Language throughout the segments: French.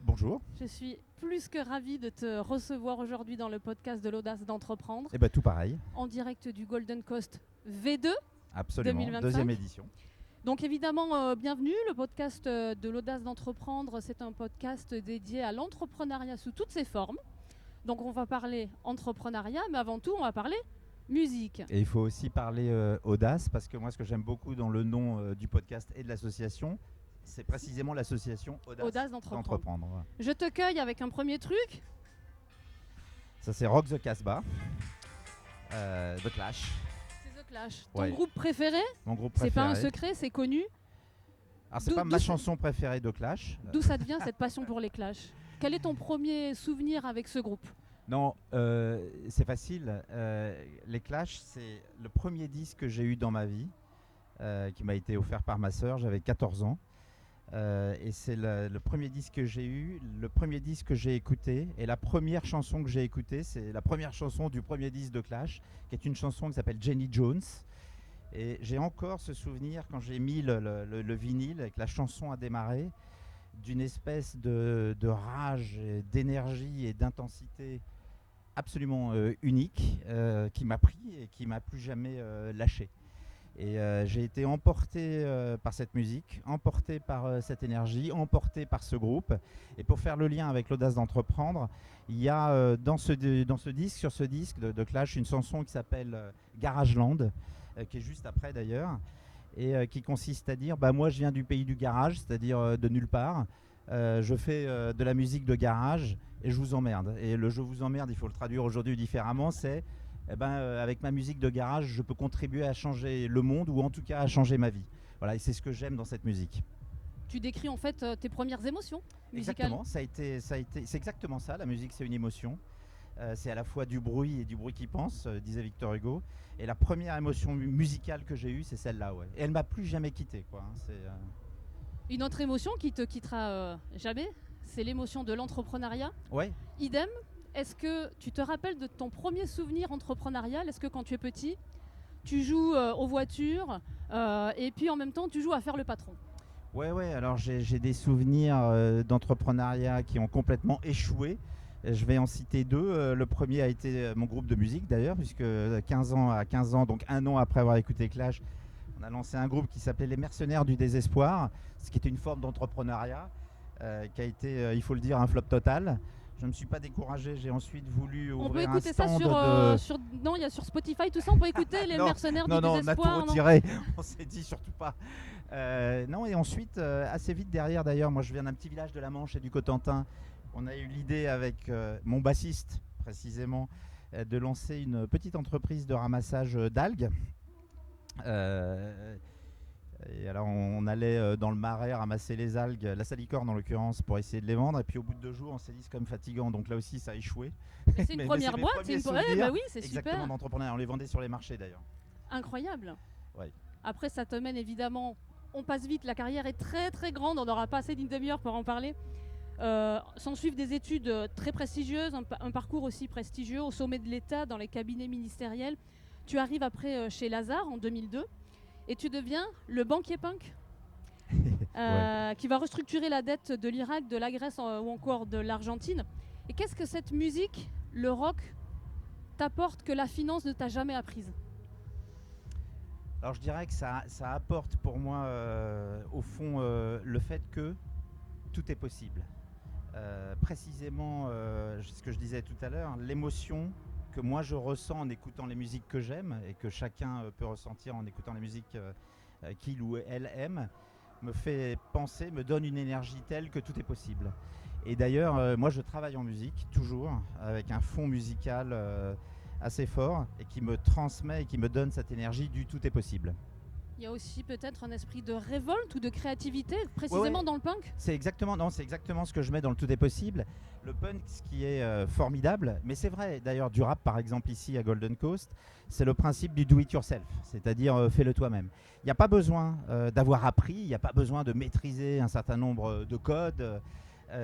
Bonjour. Je suis plus que ravie de te recevoir aujourd'hui dans le podcast de l'audace d'entreprendre. Eh bien, tout pareil. En direct du Golden Coast V2. Absolument. 2025. Deuxième édition. Donc évidemment, bienvenue. Le podcast de l'audace d'entreprendre, c'est un podcast dédié à l'entrepreneuriat sous toutes ses formes. Donc on va parler entrepreneuriat, mais avant tout, on va parler musique. Et il faut aussi parler audace, parce que moi, ce que j'aime beaucoup dans le nom du podcast et de l'association, c'est précisément l'association Audace d'entreprendre. Voilà. Je te cueille avec un premier truc. Ça, c'est Rock the Casbah, The Clash. C'est The Clash. Ton groupe préféré? Mon groupe préféré. C'est pas un secret, c'est connu. Alors, c'est pas ma chanson préférée de Clash. D'où ça devient cette passion pour les Clash? Quel est ton premier souvenir avec ce groupe? Non, c'est facile. Les Clash, c'est le premier disque que j'ai eu dans ma vie, qui m'a été offert par ma sœur. J'avais 14 ans. Et c'est le premier disque que j'ai eu, le premier disque que j'ai écouté. Et la première chanson que j'ai écoutée, c'est la première chanson du premier disque de Clash, qui est une chanson qui s'appelle Jenny Jones. Et j'ai encore ce souvenir, quand j'ai mis le vinyle et que la chanson a démarré, d'une espèce de rage, d'énergie et d'intensité absolument unique, qui m'a pris et qui m'a plus jamais lâché. Et j'ai été emporté par cette musique, emporté par cette énergie, emporté par ce groupe. Et pour faire le lien avec l'audace d'entreprendre, il y a dans ce disque, sur ce disque de Clash, une chanson qui s'appelle Garageland, qui est juste après d'ailleurs, et qui consiste à dire moi je viens du pays du garage, c'est-à-dire de nulle part. Je fais de la musique de garage et je vous emmerde. Et le je vous emmerde, il faut le traduire aujourd'hui différemment, c'est avec ma musique de garage, je peux contribuer à changer le monde, ou en tout cas à changer ma vie. Voilà, et c'est ce que j'aime dans cette musique. Tu décris en fait tes premières émotions musicales. Exactement, c'est exactement ça, la musique c'est une émotion. C'est à la fois du bruit et du bruit qui pense, disait Victor Hugo. Et la première émotion musicale que j'ai eue, c'est celle-là. Ouais. Et elle m'a plus jamais quitté. Une autre émotion qui te quittera jamais, c'est l'émotion de l'entrepreneuriat. Ouais. Idem. Est-ce que tu te rappelles de ton premier souvenir entrepreneurial? Est-ce que quand tu es petit, tu joues aux voitures et puis en même temps tu joues à faire le patron? Ouais, alors j'ai des souvenirs d'entrepreneuriat qui ont complètement échoué. Je vais en citer deux. Le premier a été mon groupe de musique d'ailleurs, puisque à 15 ans, donc un an après avoir écouté Clash, on a lancé un groupe qui s'appelait Les Mercenaires du Désespoir, ce qui était une forme d'entrepreneuriat qui a été, il faut le dire, un flop total. Je ne me suis pas découragé, j'ai ensuite voulu ouvrir un stand. On peut écouter ça non, il y a sur Spotify, tout ça, on peut écouter Les Mercenaires du Désespoir. Non, on a tout retiré, on s'est dit surtout pas. Non, et ensuite, assez vite derrière d'ailleurs, moi je viens d'un petit village de la Manche et du Cotentin, on a eu l'idée avec mon bassiste précisément de lancer une petite entreprise de ramassage d'algues. Et alors on allait dans le marais ramasser les algues, la salicorne en l'occurrence, pour essayer de les vendre. Et puis au bout de 2 jours, on s'est dit c'est quand même fatigant. Donc là aussi, ça a échoué. Mais c'est une première boîte, c'est oui, c'est exactement, super. D'entrepreneur. On les vendait sur les marchés d'ailleurs. Incroyable. Ouais. Après, ça te mène évidemment. On passe vite, la carrière est très très grande. On n'aura pas assez d'une demi-heure pour en parler. S'en suivent des études très prestigieuses, un parcours aussi prestigieux au sommet de l'État, dans les cabinets ministériels. Tu arrives après chez Lazare en 2002. Et tu deviens le banquier punk qui va restructurer la dette de l'Irak, de la Grèce ou encore de l'Argentine. Et qu'est-ce que cette musique, le rock, t'apporte que la finance ne t'a jamais apprise? Alors je dirais que ça apporte pour moi au fond le fait que tout est possible. Précisément ce que je disais tout à l'heure, l'émotion que moi je ressens en écoutant les musiques que j'aime et que chacun peut ressentir en écoutant les musiques qu'il ou elle aime, me fait penser, me donne une énergie telle que tout est possible. Et d'ailleurs, moi je travaille en musique, toujours, avec un fond musical assez fort et qui me transmet et qui me donne cette énergie du tout est possible. Il y a aussi peut-être un esprit de révolte ou de créativité, précisément dans le punk. C'est exactement ce que je mets dans le tout est possible. Le punk, ce qui est formidable, mais c'est vrai d'ailleurs du rap par exemple ici à Golden Coast, c'est le principe du do it yourself, c'est-à-dire fais-le toi-même. Il n'y a pas besoin d'avoir appris, il n'y a pas besoin de maîtriser un certain nombre de codes,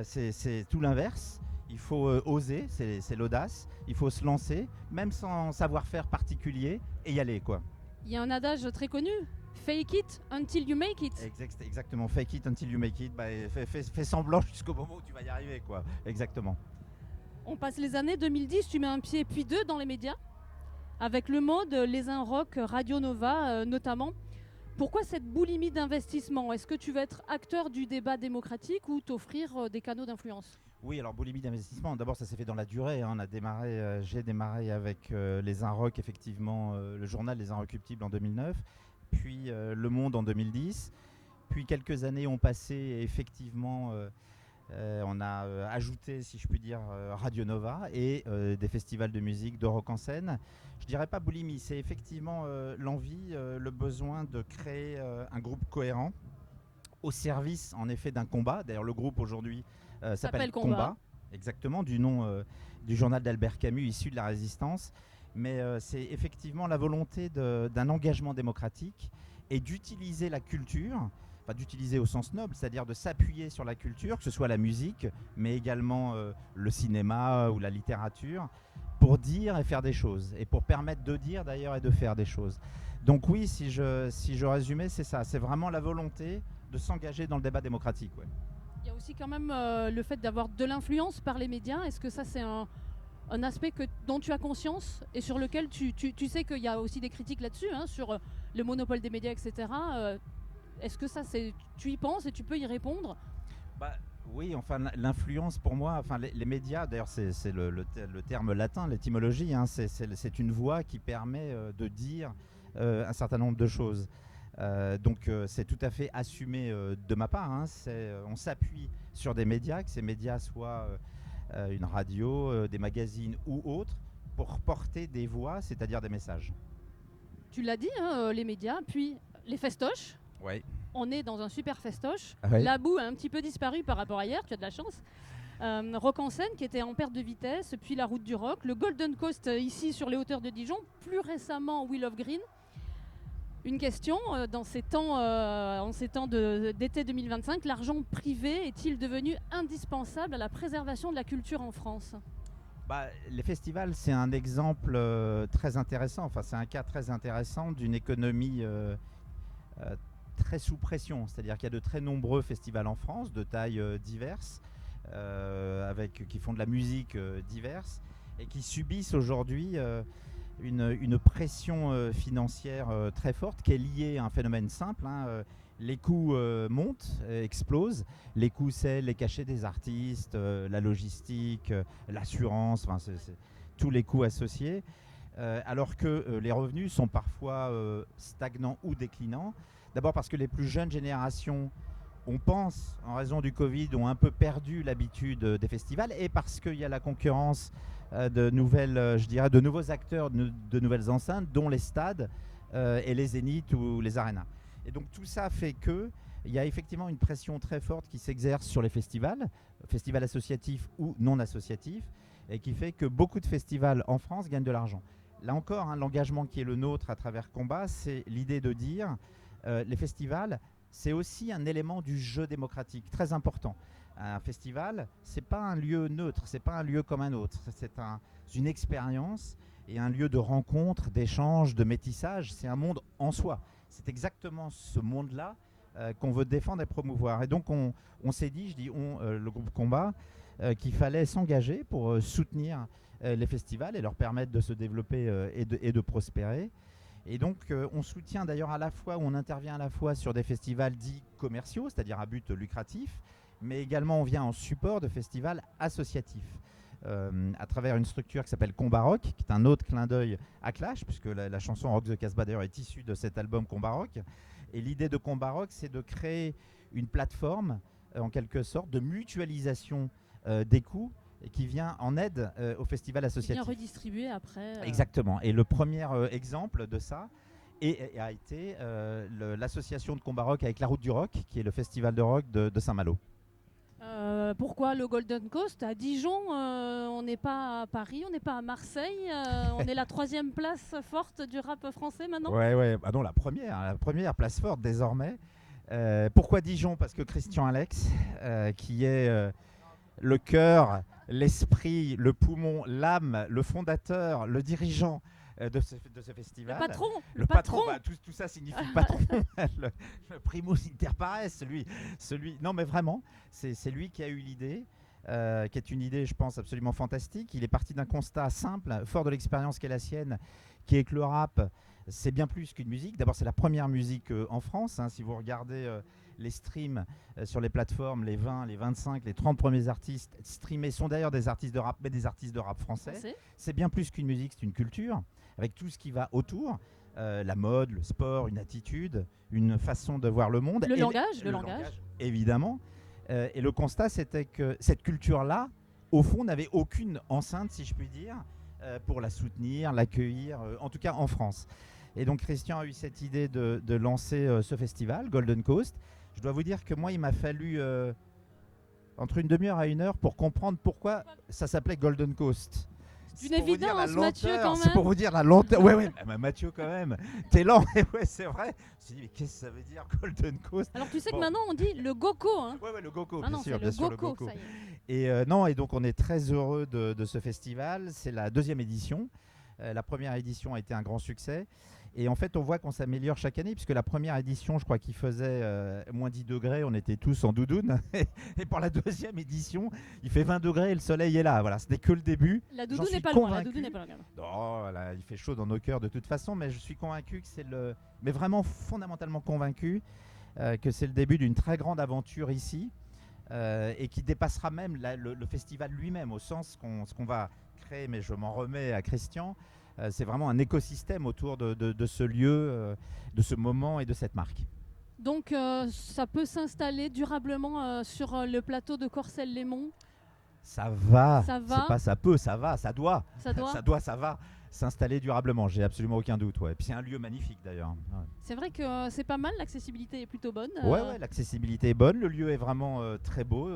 c'est tout l'inverse. Il faut oser, c'est l'audace, il faut se lancer, même sans savoir-faire particulier, et y aller quoi. Il y a un adage très connu, Fake it until you make it. Exactement, fake it until you make it. Bah, fais semblant jusqu'au moment où tu vas y arriver, quoi. Exactement. On passe les années 2010, tu mets un pied puis deux dans les médias, avec Le Mode, Les Inrocks, Radio Nova notamment. Pourquoi cette boulimie d'investissement? Est-ce que tu veux être acteur du débat démocratique ou t'offrir des canaux d'influence? Oui, alors boulimie d'investissement, d'abord ça s'est fait dans la durée. Hein. J'ai démarré avec Les Inrocks, effectivement, le journal Les Inrecuptibles en 2009, puis Le Monde en 2010. Puis quelques années ont passé et effectivement on a ajouté, si je puis dire, Radio Nova et des festivals de musique, de rock en scène. Je dirais pas boulimie, c'est effectivement l'envie, le besoin de créer un groupe cohérent au service en effet d'un combat. D'ailleurs le groupe aujourd'hui s'appelle Combat, exactement, du nom du journal d'Albert Camus issu de la Résistance. Mais c'est effectivement la volonté d'un engagement démocratique et d'utiliser la culture, enfin d'utiliser au sens noble, c'est-à-dire de s'appuyer sur la culture, que ce soit la musique, mais également le cinéma ou la littérature, pour dire et faire des choses, et pour permettre de dire d'ailleurs et de faire des choses. Donc oui, si je résumais, c'est ça, c'est vraiment la volonté de s'engager dans le débat démocratique. Ouais. Il y a aussi quand même le fait d'avoir de l'influence par les médias. Est-ce que ça c'est un aspect dont tu as conscience et sur lequel tu sais qu'il y a aussi des critiques là-dessus, hein, sur le monopole des médias, etc. Est-ce que ça, tu y penses et tu peux y répondre? Oui, enfin l'influence pour moi, enfin les médias, d'ailleurs c'est le terme latin, l'étymologie, hein, c'est une voix qui permet de dire un certain nombre de choses. Donc c'est tout à fait assumé de ma part. Hein, on s'appuie sur des médias, que ces médias soient une radio, des magazines ou autres, pour porter des voix, c'est-à-dire des messages. Tu l'as dit, hein, les médias, puis les festoches. Ouais. On est dans un super festoche. Ouais. La boue a un petit peu disparu par rapport à hier, tu as de la chance. Rock en scène qui était en perte de vitesse, puis la route du rock, le Golden Coast ici sur les hauteurs de Dijon, plus récemment Wheel of Green. Une question, en ces temps d'été 2025, l'argent privé est-il devenu indispensable à la préservation de la culture en France? Les festivals, c'est un exemple très intéressant, enfin c'est un cas très intéressant d'une économie très sous pression, c'est-à-dire qu'il y a de très nombreux festivals en France, de tailles diverses, qui font de la musique diverse, et qui subissent aujourd'hui une pression financière très forte qui est liée à un phénomène simple. Hein, les coûts montent, explosent. Les coûts, c'est les cachets des artistes, la logistique, l'assurance, enfin, c'est tous les coûts associés. Alors que les revenus sont parfois stagnants ou déclinants. D'abord parce que les plus jeunes générations, on pense, en raison du Covid, ont un peu perdu l'habitude des festivals, et parce qu'il y a la concurrence de nouveaux acteurs, de nouvelles enceintes, dont les stades et les zéniths ou les arénas. Et donc tout ça fait qu'il y a effectivement une pression très forte qui s'exerce sur les festivals associatifs ou non associatifs, et qui fait que beaucoup de festivals en France gagnent de l'argent. Là encore, hein, l'engagement qui est le nôtre à travers Combat, c'est l'idée de dire les festivals, c'est aussi un élément du jeu démocratique très important. Un festival, c'est pas un lieu neutre, c'est pas un lieu comme un autre. C'est une expérience et un lieu de rencontre, d'échange, de métissage. C'est un monde en soi. C'est exactement ce monde-là qu'on veut défendre et promouvoir. Et donc on s'est dit, le groupe Combat, qu'il fallait s'engager pour soutenir les festivals et leur permettre de se développer et de prospérer. Et donc on soutient d'ailleurs on intervient à la fois sur des festivals dits commerciaux, c'est-à-dire à but lucratif, mais également on vient en support de festivals associatifs à travers une structure qui s'appelle Combat Rock, qui est un autre clin d'œil à Clash, puisque la chanson Rock the Casbah d'ailleurs est issue de cet album Combat Rock. Et l'idée de Combat Rock, c'est de créer une plateforme en quelque sorte de mutualisation des coûts, et qui vient en aide au festival associatif. Bien redistribué après. Exactement. Et le premier exemple de ça a été l'association de Combat Rock avec la Route du Rock, qui est le festival de rock de Saint-Malo. Pourquoi le Golden Coast? À Dijon, on n'est pas à Paris, on n'est pas à Marseille, on est la 3e place forte du rap français maintenant? Ouais. Ah non, la première place forte désormais. Pourquoi Dijon? Parce que Christian Alex, qui est le cœur, l'esprit, le poumon, l'âme, le fondateur, le dirigeant de ce festival. Le patron. Bah, tout ça signifie patron. le primus inter pares, non, mais vraiment, c'est lui qui a eu l'idée. Qui est une idée, je pense, absolument fantastique. Il est parti d'un constat simple, fort de l'expérience qu'est la sienne, qui est que le rap, c'est bien plus qu'une musique. D'abord, c'est la première musique en France. Si vous regardez les streams sur les plateformes, les 20, les 25, les 30 premiers artistes streamés sont d'ailleurs des artistes de rap, mais des artistes de rap français. C'est bien plus qu'une musique, c'est une culture, avec tout ce qui va autour. La mode, le sport, une attitude, une façon de voir le monde. Le langage. Évidemment. Et le constat, c'était que cette culture-là, au fond, n'avait aucune enceinte, si je puis dire, pour la soutenir, l'accueillir, en tout cas en France. Et donc Christian a eu cette idée de lancer ce festival, Golden Coast. Je dois vous dire que moi, il m'a fallu entre une demi-heure à une heure pour comprendre pourquoi ça s'appelait Golden Coast. D'une évidence, Mathieu, quand même. C'est pour vous dire la lenteur. Ouais, bah, Mathieu, quand même. T'es lent. Ouais, c'est vrai. Je me suis dit, mais qu'est-ce que ça veut dire, Golden Coast? Alors, tu sais que maintenant, on dit le GoCo. Hein. Ouais, le GoCo, bien sûr, le GoCo. Ça y est. Et donc, on est très heureux de ce festival. C'est la 2e édition. La première édition a été un grand succès. Et en fait, on voit qu'on s'améliore chaque année, puisque la première édition, je crois qu'il faisait moins 10 degrés, on était tous en doudoune. Et pour la 2e édition, il fait 20 degrés et le soleil est là. Voilà, ce n'est que le début. La doudoune n'est pas loin. Non, là, il fait chaud dans nos cœurs de toute façon, mais je suis convaincu que mais vraiment fondamentalement convaincu que c'est le début d'une très grande aventure ici et qui dépassera même le festival lui-même, au sens ce qu'on va créer, mais je m'en remets à Christian. C'est vraiment un écosystème autour de ce lieu, de ce moment et de cette marque. Donc ça peut s'installer durablement sur le plateau de Corcelles-Lémont. Ça va. Ça va. C'est pas ça peut, ça va, ça doit. Ça va s'installer durablement, j'ai absolument aucun doute. Ouais. Et puis c'est un lieu magnifique d'ailleurs. Ouais. C'est vrai que c'est pas mal, l'accessibilité est plutôt bonne. Ouais, l'accessibilité est bonne, le lieu est vraiment très beau.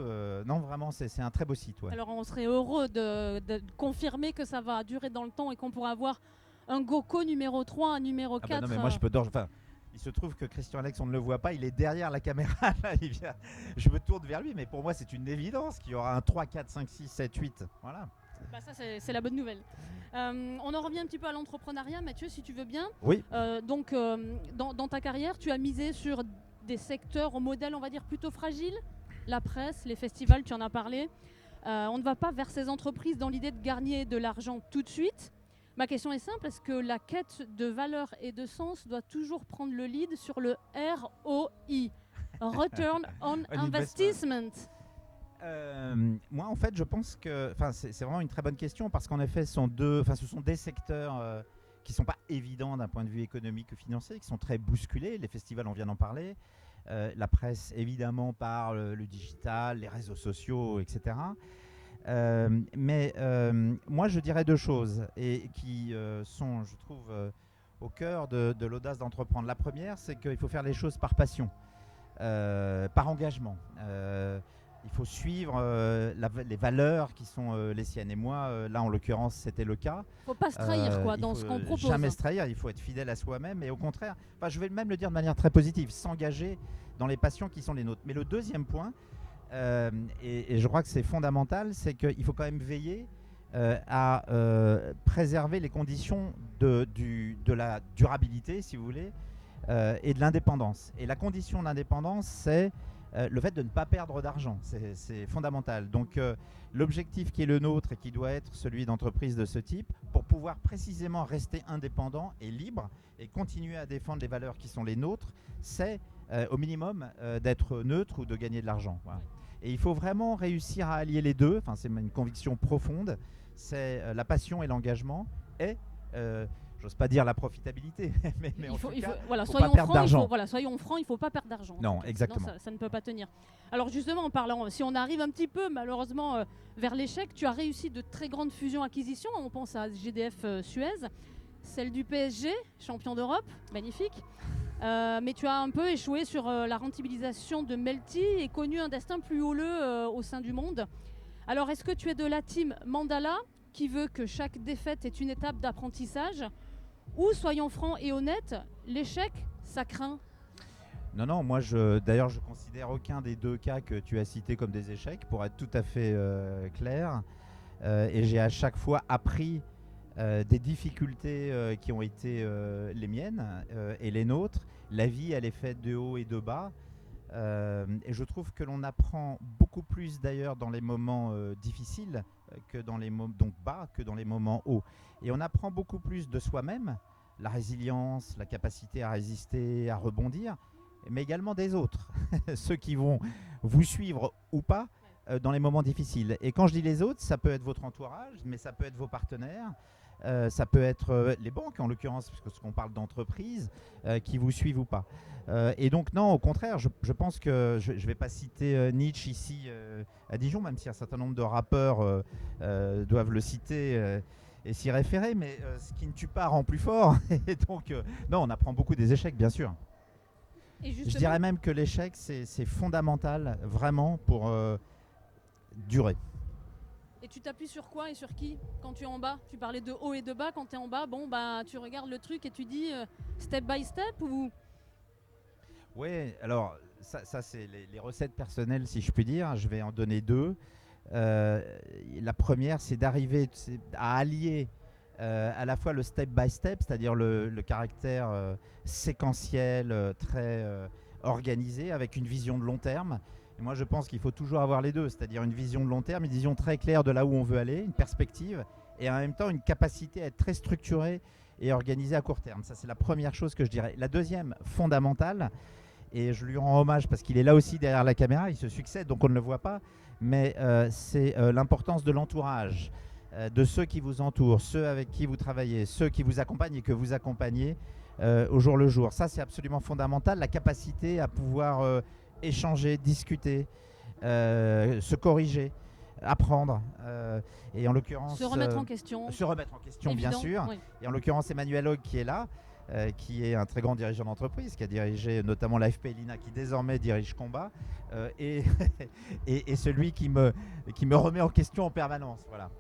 Non, vraiment, c'est un très beau site. Ouais. Alors on serait heureux de confirmer que ça va durer dans le temps et qu'on pourra avoir un GoCo numéro 3, un numéro 4. Bah non, mais moi je peux il se trouve que Christian Alex, on ne le voit pas, il est derrière la caméra. Là, je me tourne vers lui, mais pour moi c'est une évidence qu'il y aura un 3, 4, 5, 6, 7, 8. Voilà. Bah ça c'est la bonne nouvelle. On en revient un petit peu à l'entrepreneuriat, Mathieu, si tu veux bien. Oui. Donc dans ta carrière, tu as misé sur des secteurs au modèle, on va dire, plutôt fragiles. La presse, les festivals, tu en as parlé. On ne va pas vers ces entreprises dans l'idée de gagner de l'argent tout de suite. Ma question est simple, est-ce que la quête de valeur et de sens doit toujours prendre le lead sur le ROI, Return on Investment? Moi, en fait, je pense que c'est vraiment une très bonne question parce qu'en effet, ce sont des secteurs qui ne sont pas évidents d'un point de vue économique ou financier, qui sont très bousculés. Les festivals, on vient d'en parler. La presse, évidemment, parle, le digital, les réseaux sociaux, etc. Mais moi, je dirais deux choses et qui sont, je trouve, au cœur de l'audace d'entreprendre. La première, c'est qu'il faut faire les choses par passion, par engagement. Il faut suivre les valeurs qui sont les siennes. Et moi, là, en l'occurrence, c'était le cas. Il ne faut pas se trahir dans ce qu'on propose. Jamais se trahir, il faut être fidèle à soi-même. Et au contraire, je vais même le dire de manière très positive, s'engager dans les passions qui sont les nôtres. Mais le deuxième point, et je crois que c'est fondamental, c'est qu'il faut quand même veiller à préserver les conditions de la durabilité, si vous voulez, et de l'indépendance. Et la condition d'indépendance, c'est le fait de ne pas perdre d'argent, c'est fondamental. Donc l'objectif qui est le nôtre et qui doit être celui d'entreprises de ce type, pour pouvoir précisément rester indépendant et libre et continuer à défendre les valeurs qui sont les nôtres, c'est au minimum d'être neutre ou de gagner de l'argent. Voilà. Et il faut vraiment réussir à allier les deux, c'est une conviction profonde, c'est la passion et l'engagement et j'ose pas dire la profitabilité, mais il faut pas perdre d'argent. Soyons francs, il ne faut pas perdre d'argent. Non, exactement. Sinon, ça ne peut pas tenir. Alors justement, si on arrive un petit peu malheureusement vers l'échec, tu as réussi de très grandes fusions-acquisitions. On pense à GDF Suez, celle du PSG, champion d'Europe, magnifique. Mais tu as un peu échoué sur la rentabilisation de Melty et connu un destin plus houleux au sein du monde. Alors est-ce que tu es de la team Mandala, qui veut que chaque défaite est une étape d'apprentissage, ou soyons francs et honnêtes, l'échec, ça craint? Non, moi d'ailleurs je considère aucun des deux cas que tu as cités comme des échecs, pour être tout à fait clair. Et j'ai à chaque fois appris des difficultés qui ont été les miennes et les nôtres. La vie, elle est faite de hauts et de bas. Et je trouve que l'on apprend beaucoup plus d'ailleurs dans les moments difficiles que dans les donc bas que dans les moments hauts. Et on apprend beaucoup plus de soi-même, la résilience, la capacité à résister, à rebondir, mais également des autres, ceux qui vont vous suivre ou pas dans les moments difficiles. Et quand je dis les autres, ça peut être votre entourage, mais ça peut être vos partenaires. Ça peut être les banques en l'occurrence, parce qu'on parle d'entreprises qui vous suivent ou pas. Et donc non, au contraire, je pense que je ne vais pas citer Nietzsche ici à Dijon, même si un certain nombre de rappeurs doivent le citer et s'y référer, mais ce qui ne tue pas rend plus fort. Et donc non, on apprend beaucoup des échecs, bien sûr. Et Je dirais même que l'échec, c'est fondamental vraiment pour durer. Et tu t'appuies sur quoi et sur qui quand tu es en bas? Tu parlais de haut et de bas. Quand tu es en bas, bon, bah, tu regardes le truc et tu dis step by step ou... Oui, alors ça c'est les recettes personnelles, si je puis dire. Je vais en donner deux. La première, c'est d'arriver à allier à la fois le step by step, c'est-à-dire le caractère séquentiel, très organisé, avec une vision de long terme. Et moi, je pense qu'il faut toujours avoir les deux, c'est-à-dire une vision de long terme, une vision très claire de là où on veut aller, une perspective, et en même temps une capacité à être très structuré et organisé à court terme. Ça, c'est la première chose que je dirais. La deuxième, fondamentale, et je lui rends hommage parce qu'il est là aussi derrière la caméra, il se succède, donc on ne le voit pas, mais c'est l'importance de l'entourage, de ceux qui vous entourent, ceux avec qui vous travaillez, ceux qui vous accompagnent et que vous accompagnez au jour le jour. Ça, c'est absolument fondamental, la capacité à pouvoir échanger, discuter, se corriger, apprendre, et en l'occurrence... Se remettre en question. Se remettre en question, évident, bien sûr. Oui. Et en l'occurrence, Emmanuel Hogg qui est là, qui est un très grand dirigeant d'entreprise, qui a dirigé notamment l'AFP et l'INA, qui désormais dirige Combat, et, et celui qui me remet en question en permanence. Voilà.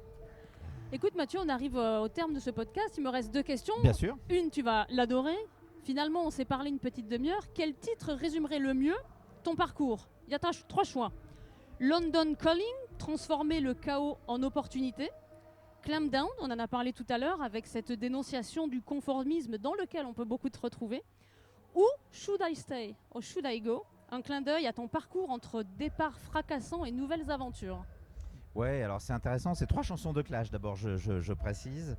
Écoute Mathieu, on arrive au terme de ce podcast. Il me reste deux questions. Bien sûr. Une, tu vas l'adorer. Finalement, on s'est parlé une petite demi-heure. Quel titre résumerait le mieux ton parcours? Il y a trois choix. London Calling, transformer le chaos en opportunité. Clamp Down, on en a parlé tout à l'heure, avec cette dénonciation du conformisme dans lequel on peut beaucoup te retrouver. Ou Should I Stay or Should I Go, un clin d'œil à ton parcours entre départ fracassant et nouvelles aventures. Ouais, alors c'est intéressant, c'est 3 chansons de Clash d'abord, je précise.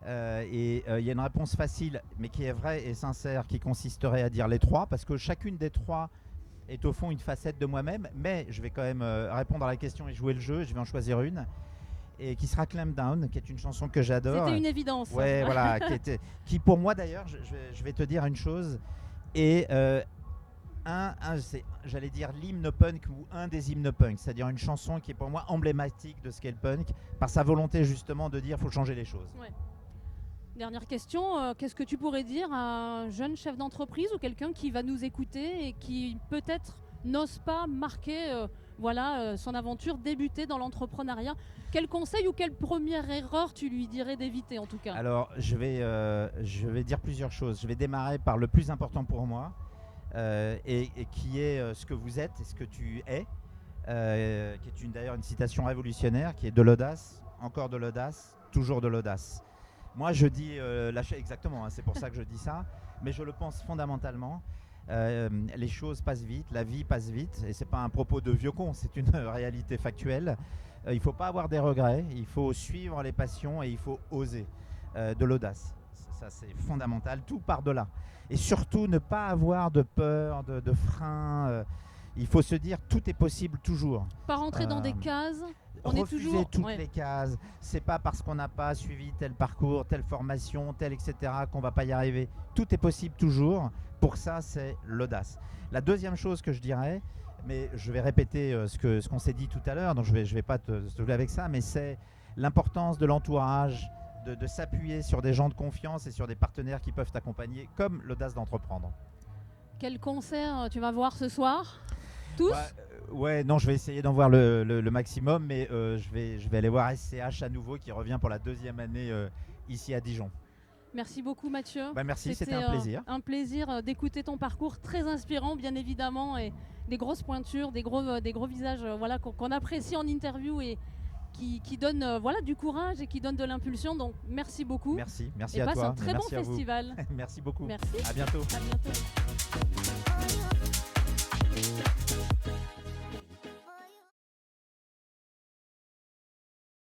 Et il y a une réponse facile, mais qui est vraie et sincère, qui consisterait à dire les 3, parce que chacune des 3 est au fond une facette de moi-même, mais je vais quand même répondre à la question et jouer le jeu, je vais en choisir une. Et qui sera Clamp Down, qui est une chanson que j'adore. C'était une évidence. Ouais, voilà, qui pour moi d'ailleurs, je vais te dire une chose, et j'allais dire l'hymne punk ou un des hymnes punk, c'est-à-dire une chanson qui est pour moi emblématique de ce qu'est le punk, par sa volonté justement de dire faut changer les choses. Ouais. Dernière question, qu'est-ce que tu pourrais dire à un jeune chef d'entreprise ou quelqu'un qui va nous écouter et qui peut-être n'ose pas marquer son aventure, débuter dans l'entrepreneuriat? Quel conseil ou quelle première erreur tu lui dirais d'éviter en tout cas? Alors je vais dire plusieurs choses. Je vais démarrer par le plus important pour moi, et qui est ce que vous êtes et ce que tu es, qui est d'ailleurs une citation révolutionnaire, qui est de l'audace, encore de l'audace, toujours de l'audace. Moi je dis exactement, hein, c'est pour ça que je dis ça, mais je le pense fondamentalement. Les choses passent vite, la vie passe vite, et c'est pas un propos de vieux con, c'est une réalité factuelle. Il ne faut pas avoir des regrets, il faut suivre les passions et il faut oser, de l'audace. Ça c'est fondamental, tout part de là. Et surtout ne pas avoir de peur, de frein. Il faut se dire tout est possible toujours. Pas rentrer dans des cases. On est refuser toujours toutes les cases. C'est pas parce qu'on n'a pas suivi tel parcours, telle formation, tel etc. qu'on va pas y arriver. Tout est possible toujours. Pour ça, c'est l'audace. La deuxième chose que je dirais, mais je vais répéter ce qu'on s'est dit tout à l'heure, donc je vais pas te saouler avec ça, mais c'est l'importance de l'entourage, de s'appuyer sur des gens de confiance et sur des partenaires qui peuvent t'accompagner, comme l'audace d'entreprendre. Quel concert tu vas voir ce soir? Tous? Ouais, non, je vais essayer d'en voir le maximum, mais je vais aller voir SCH à nouveau, qui revient pour la 2e année ici à Dijon. Merci beaucoup Mathieu. Merci, c'était un plaisir. Un plaisir d'écouter ton parcours, très inspirant bien évidemment, et des grosses pointures, des gros visages qu'on apprécie en interview et qui donne voilà, du courage et qui donne de l'impulsion. Donc merci beaucoup. Merci Et à passe toi. un très bon Merci à vous. festival. Merci beaucoup. Merci. À bientôt. À bientôt.